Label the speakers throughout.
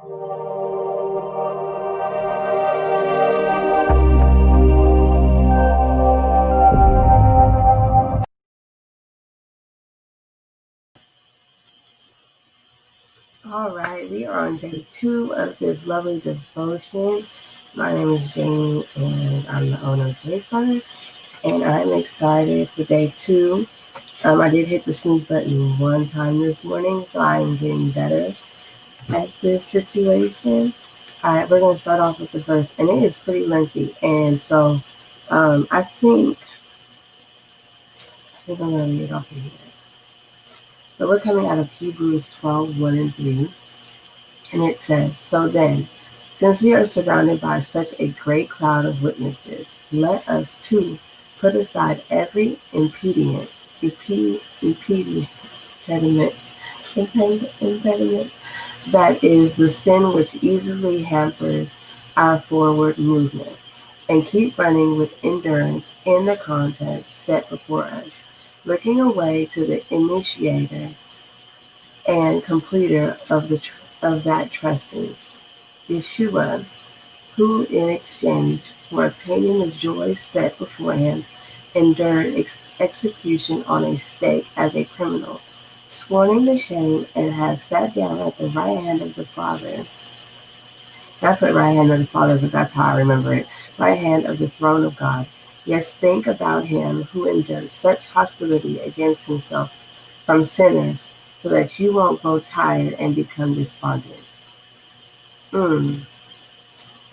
Speaker 1: All right, we are on day 2 of this lovely devotion. My name is Jamie, and I'm the owner of Jay's Butter, and I'm excited for day 2. I did hit the snooze button one time this morning, so I'm getting better at this situation. All right, we're going to start off with the verse, and it is pretty lengthy, and so I think I'm going to read it off of here. So we're coming out of Hebrews 12, 1 and 3. And it says, "So then, since we are surrounded by such a great cloud of witnesses, let us too put aside every impediment that is the sin which easily hampers our forward movement, and keep running with endurance in the contest set before us, looking away to the initiator and completer of that trusting, Yeshua, who in exchange for obtaining the joy set before him, endured execution on a stake as a criminal, scorning the shame, and has sat down at the right hand of the Father." I put right hand of the Father, but that's how I remember it. Right hand of the throne of God. Yes, think about him who endured such hostility against himself from sinners, so that you won't grow tired and become despondent.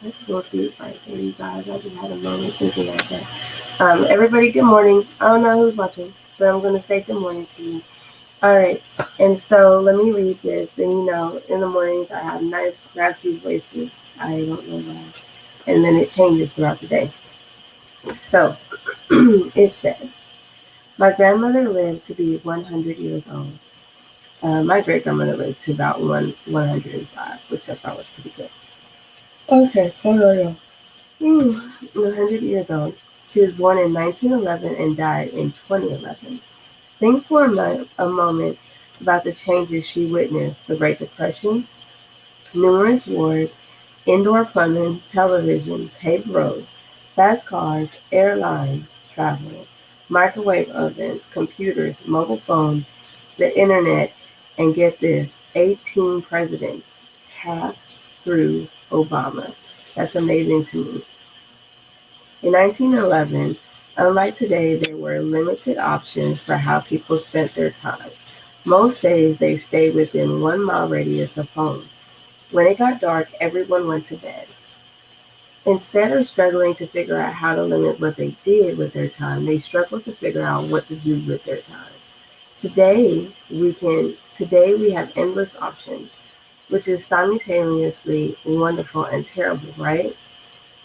Speaker 1: That's a little deep right there, you guys. I just had a moment thinking like that. Everybody, good morning. I don't know who's watching, but I'm going to say good morning to you. All right, and so let me read this. And in the mornings I have nice raspy voices. I don't know why. And then it changes throughout the day. So it says, "My grandmother lived to be 100 years old. My great-grandmother lived to about 105, which I thought was pretty good. Okay, hold on. 100 years old. She was born in 1911 and died in 2011. Think for a moment about the changes she witnessed: the Great Depression, numerous wars, indoor plumbing, television, paved roads, fast cars, airline travel, microwave ovens, computers, mobile phones, the internet, and get this, 18 presidents tapped through Obama. That's amazing to me. In 1911, unlike today, there were limited options for how people spent their time. Most days, they stayed within 1 mile radius of home. When it got dark, everyone went to bed. Instead of struggling to figure out how to limit what they did with their time, they struggled to figure out what to do with their time. Today we have endless options, which is simultaneously wonderful and terrible, right?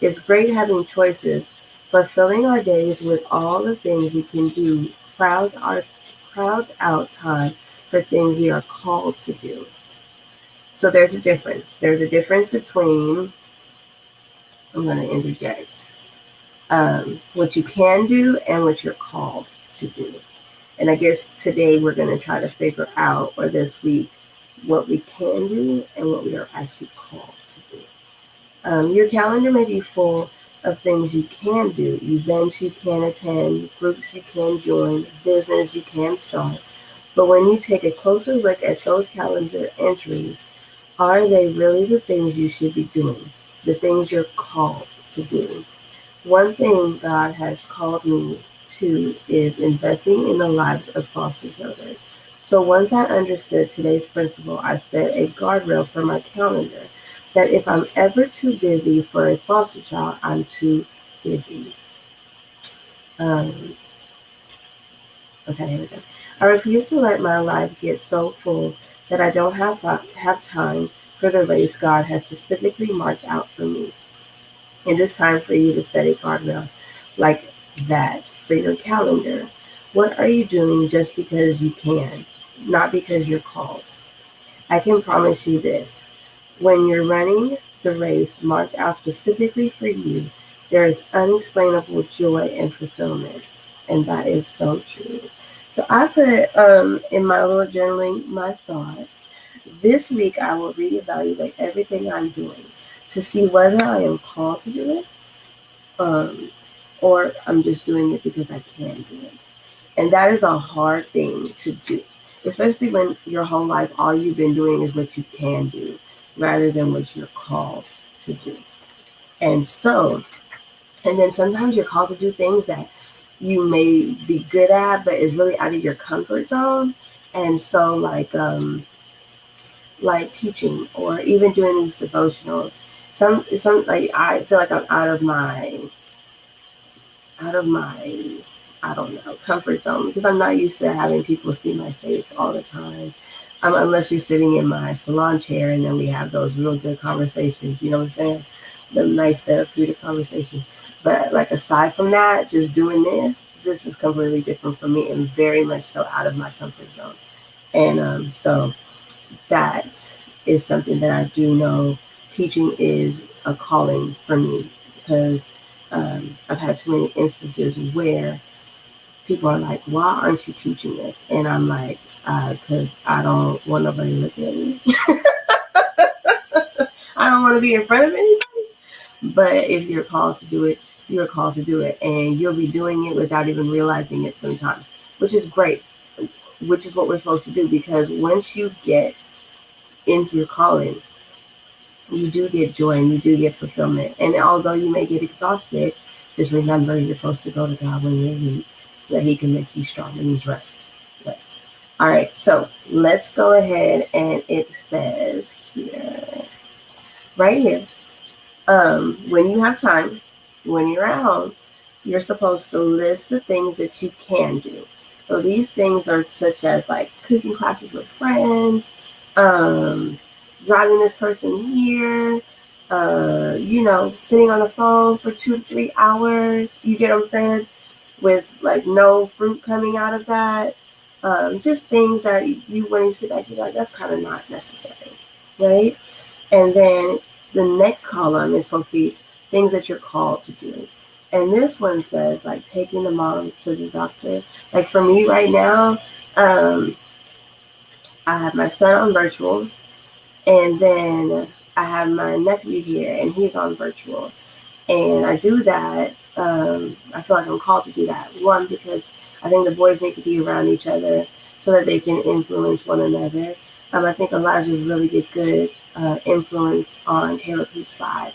Speaker 1: It's great having choices, but filling our days with all the things we can do crowds out time for things we are called to do. So there's a difference. There's a difference between, I'm going to interject, what you can do and what you're called to do. And I guess today we're going to try to figure out, or this week, what we can do and what we are actually called to do. Your calendar may be full of things you can do, events you can attend, groups you can join, business you can start. But when you take a closer look at those calendar entries, are they really the things you should be doing, the things you're called to do? One thing God has called me to is investing in the lives of foster children. So once I understood today's principle, I set a guardrail for my calendar that if I'm ever too busy for a foster child, I'm too busy. Okay, here we go. I refuse to let my life get so full that I don't have time for the race God has specifically marked out for me. It is time for you to set a guardrail like that for your calendar. What are you doing just because you can, not because you're called? I can promise you this. When you're running the race marked out specifically for you, there is unexplainable joy and fulfillment. And that is so true. So I put in my little journaling my thoughts This week, I will reevaluate everything I'm doing to see whether I am called to do it, or I'm just doing it because I can do it. And that is a hard thing to do, especially when your whole life, all you've been doing is what you can do rather than what you're called to do. And so, and then sometimes you're called to do things that you may be good at, but is really out of your comfort zone. And so like teaching or even doing these devotionals, some like I feel like I'm out of my I don't know, comfort zone, because I'm not used to having people see my face all the time. Unless you're sitting in my salon chair and then we have those real good conversations, you know what I'm saying? The nice therapeutic conversation. But like aside from that, just doing this is completely different for me and very much so out of my comfort zone. And so that is something that I do know teaching is a calling for me, because I've had too many instances where people are like, why aren't you teaching this? And I'm like, because I don't want nobody looking at me. I don't want to be in front of anybody. But if you're called to do it, you're called to do it. And you'll be doing it without even realizing it sometimes, which is great, which is what we're supposed to do. Because once you get into your calling, you do get joy and you do get fulfillment. And although you may get exhausted, just remember you're supposed to go to God when you're weak so that he can make you strong. And means rest. All right, so let's go ahead, and it says here, right here, when you have time, when you're at home, you're supposed to list the things that you can do. So these things are such as like cooking classes with friends, driving this person here, sitting on the phone for 2 to 3 hours. You get what I'm saying? With like no fruit coming out of that. Just things that you when you sit back, you're like, that's kind of not necessary, right? And then the next column is supposed to be things that you're called to do. And this one says like taking the mom to the doctor. Like for me right now, I have my son on virtual, and then I have my nephew here and he's on virtual. And I do that. I feel like I'm called to do that. One, because I think the boys need to be around each other so that they can influence one another. I think Elijah's really good influence on Caleb. He's 5.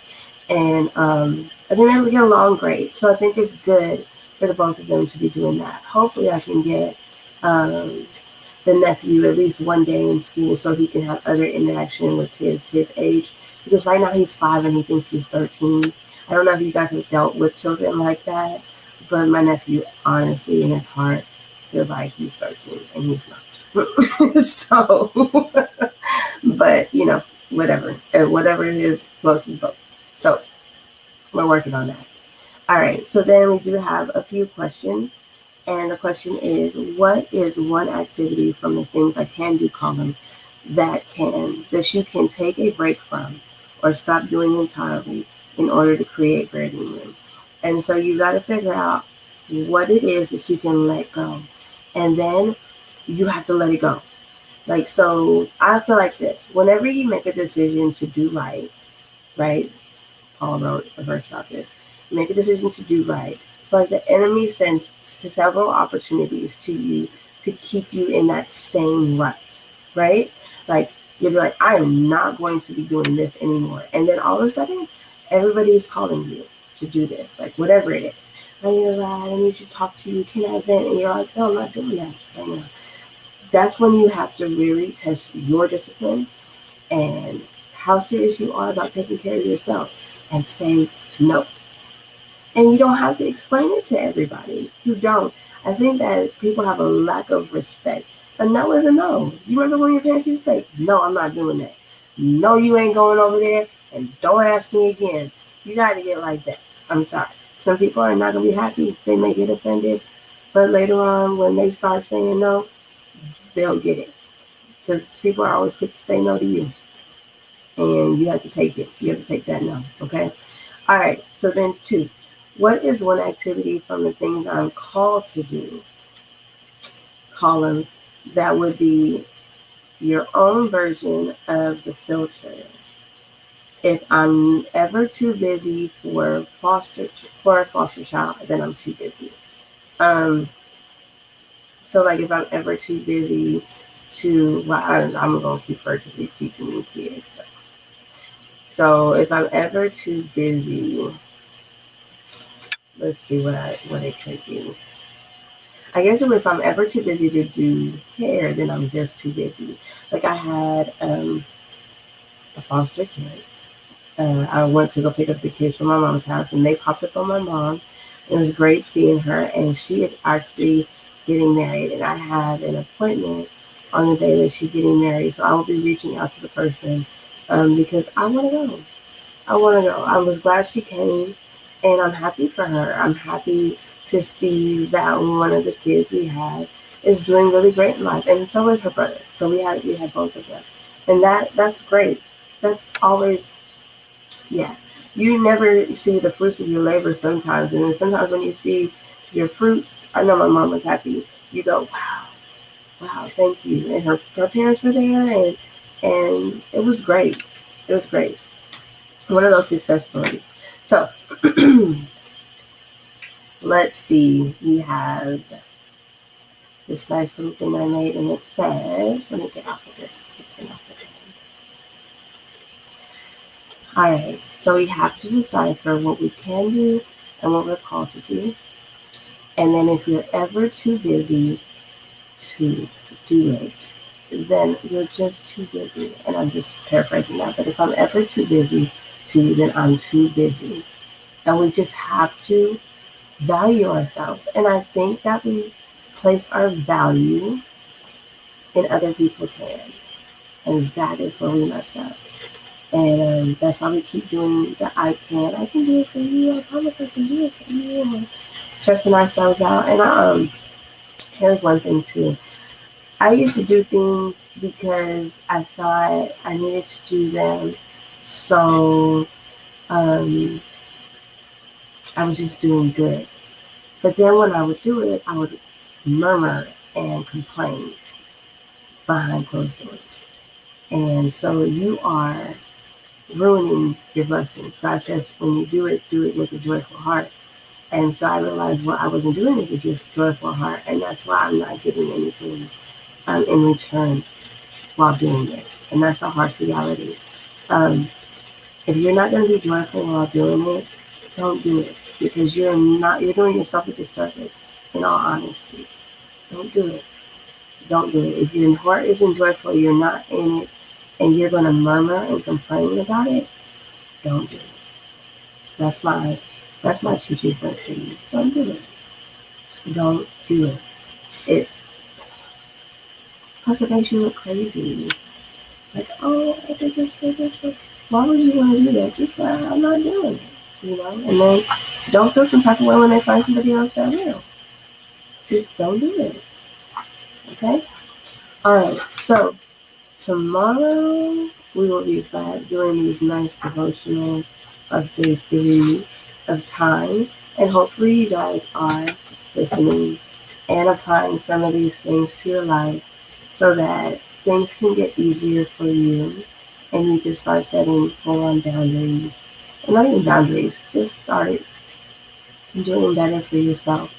Speaker 1: And I think they'll get along great. So I think it's good for the both of them to be doing that. Hopefully I can get the nephew at least one day in school so he can have other interaction with kids his age. Because right now he's 5 and he thinks he's 13. I don't know if you guys have dealt with children like that, but my nephew, honestly, in his heart, feels like he's 13 and he's not. So, but, whatever his closest vote. So, we're working on that. All right, so then we do have a few questions. And the question is, what is one activity from the things I can do column that you can take a break from or stop doing entirely in order to create breathing room? And so you got to figure out what it is that you can let go. And then you have to let it go. Like, so I feel like this. Whenever you make a decision to do right? Paul wrote a verse about this. Make a decision to do right. But the enemy sends several opportunities to you to keep you in that same rut, right? Like, you'll be like, I am not going to be doing this anymore. And then all of a sudden, everybody is calling you to do this, like whatever it is. I need a ride, I need to talk to you, can I vent? And you're like, no, I'm not doing that right now. That's when you have to really test your discipline and how serious you are about taking care of yourself and say no. And you don't have to explain it to everybody. You don't. I think that people have a lack of respect. A no is a no. You remember when your parents used to say, no, I'm not doing that. No, you ain't going over there. And don't ask me again. You got to get like that. I'm sorry. Some people are not going to be happy. They may get offended. But later on, when they start saying no, they'll get it. Because people are always quick to say no to you. And you have to take it. You have to take that no. Okay? All right. So then 2. What is one activity from the things I'm called to do? Column that would be your own version of the filter. If I'm ever too busy for a foster child, then I'm too busy. So like if I'm ever too busy to, well, I'm going to keep virtually teaching new kids. So if I'm ever too busy, let's see what it could be. I guess if I'm ever too busy to do hair, then I'm just too busy. Like I had a foster kid. I went to go pick up the kids from my mom's house, and they popped up on my mom's. It was great seeing her, and she is actually getting married, and I have an appointment on the day that she's getting married, so I will be reaching out to the person because I want to go. I want to go. I was glad she came, and I'm happy for her. I'm happy to see that one of the kids we have is doing really great in life, and so is her brother. So we had both of them, and that's great. That's always, yeah. You never see the fruits of your labor sometimes, and then sometimes when you see your fruits, I know my mom was happy. You go, wow, thank you. And her parents were there, and it was great. It was great. One of those success stories. So let's see. We have this nice little thing I made, and it says, let me get off of this thing off the end. All right. So we have to decipher what we can do and what we're called to do. And then if you're ever too busy to do it, then you're just too busy. And I'm just paraphrasing that. But if I'm ever too busy to, then I'm too busy. And we just have to value ourselves. And I think that we place our value in other people's hands. And that is where we mess up. And that's why we keep doing the I can do it for you. I promise I can do it for you. And stressing ourselves out. And here's one thing too. I used to do things because I thought I needed to do them. So I was just doing good. But then when I would do it, I would murmur and complain behind closed doors. And so you are ruining your blessings. God says when you do it with a joyful heart. And so I realized what I wasn't doing with a joyful heart, and that's why I'm not getting anything in return while doing this. And that's a harsh reality. If you're not going to be joyful while doing it, don't do it, because you're doing yourself a disservice, in all honesty. Don't do it. Don't do it. If your heart isn't joyful, you're not in it, and you're going to murmur and complain about it, don't do it. That's my teaching point for you. Don't do it. Don't do it. Plus it makes you look crazy. Like, oh, I did this for this. Why would you want to do that? Just why I'm not doing it, And then don't feel some type of way when they find somebody else that will. Just don't do it. Okay? All right. So tomorrow we will be back doing these nice devotional of day 3 of time, and hopefully you guys are listening and applying some of these things to your life so that things can get easier for you and you can start setting full-on boundaries. And not even boundaries, just start doing better for yourself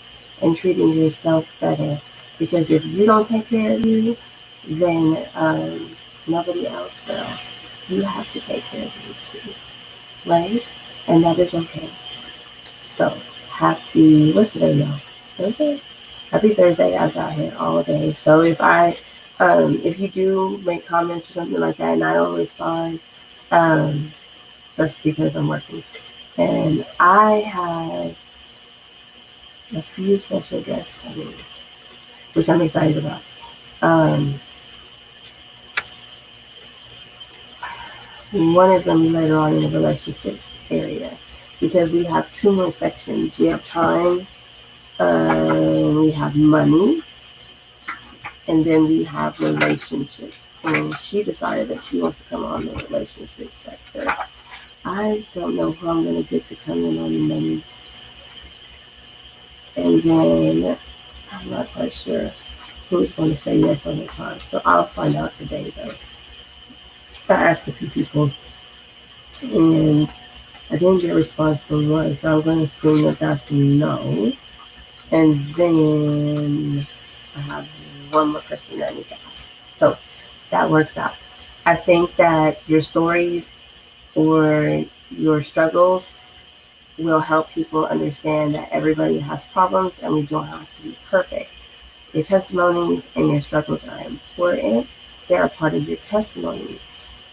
Speaker 1: and treating yourself better. Because if you don't take care of you, then nobody else will. You have to take care of you too, right? And that is okay. So happy, what's today, y'all? Thursday? Happy Thursday. I've got here all day. So if you do make comments or something like that and I don't respond, that's because I'm working. And I have a few special guests coming, which I'm excited about. One is going to be later on in the relationships area, because we have 2 more sections. We have time, we have money, and then we have relationships. And she decided that she wants to come on the relationship sector. I don't know who I'm going to get to come in on the money. And then I'm not quite sure who's going to say yes on the time. So I'll find out today, though. I asked a few people, and I didn't get a response from one, so I'm going to assume that that's a no. And then I have one more question that I need to ask. So that works out. I think that your stories or your struggles will help people understand that everybody has problems and we don't have to be perfect. Your testimonies and your struggles are important. They're a part of your testimony.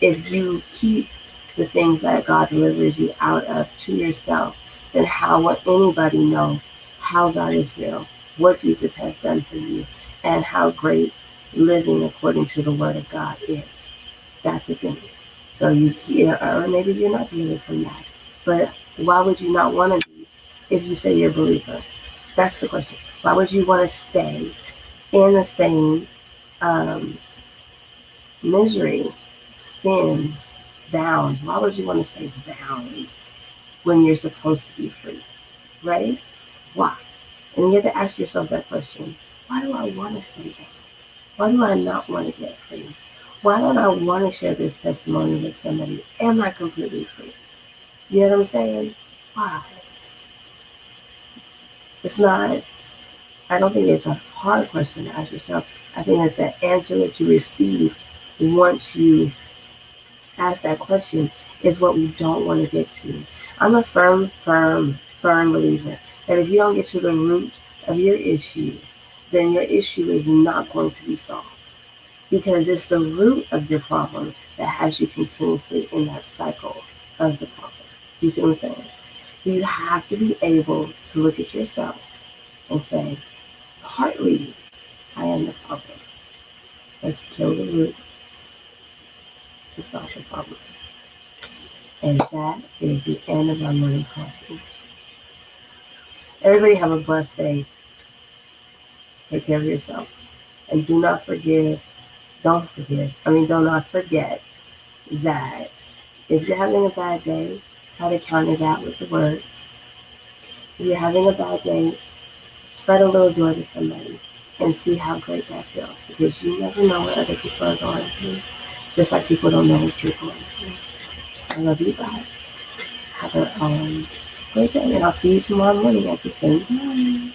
Speaker 1: If you keep the things that God delivers you out of to yourself, then how will anybody know how God is real, what Jesus has done for you, and how great living according to the Word of God is? That's the thing. So you hear, or maybe you're not delivered from that. But why would you not want to be if you say you're a believer? That's the question. Why would you want to stay in the same misery, sins, bound? Why would you want to stay bound when you're supposed to be free? Right? Why? And you have to ask yourself that question. Why do I want to stay bound? Why do I not want to get free? Why don't I want to share this testimony with somebody? Am I completely free? You know what I'm saying? Why? It's not, I don't think it's a hard question to ask yourself. I think that the answer that you receive once you ask that question is what we don't want to get to. I'm a firm believer that if you don't get to the root of your issue, then your issue is not going to be solved. Because it's the root of your problem that has you continuously in that cycle of the problem. Do you see what I'm saying? So you have to be able to look at yourself and say, partly I am the problem. Let's kill the root to solve the problem. And that is the end of our morning coffee. Everybody have a blessed day. Take care of yourself. And do not forget that if you're having a bad day, try to counter that with the word. If you're having a bad day, spread a little joy to somebody and see how great that feels, because you never know what other people are going through, just like people don't know what you're going through. I love you guys. Have a great day, and I'll see you tomorrow morning at the same time.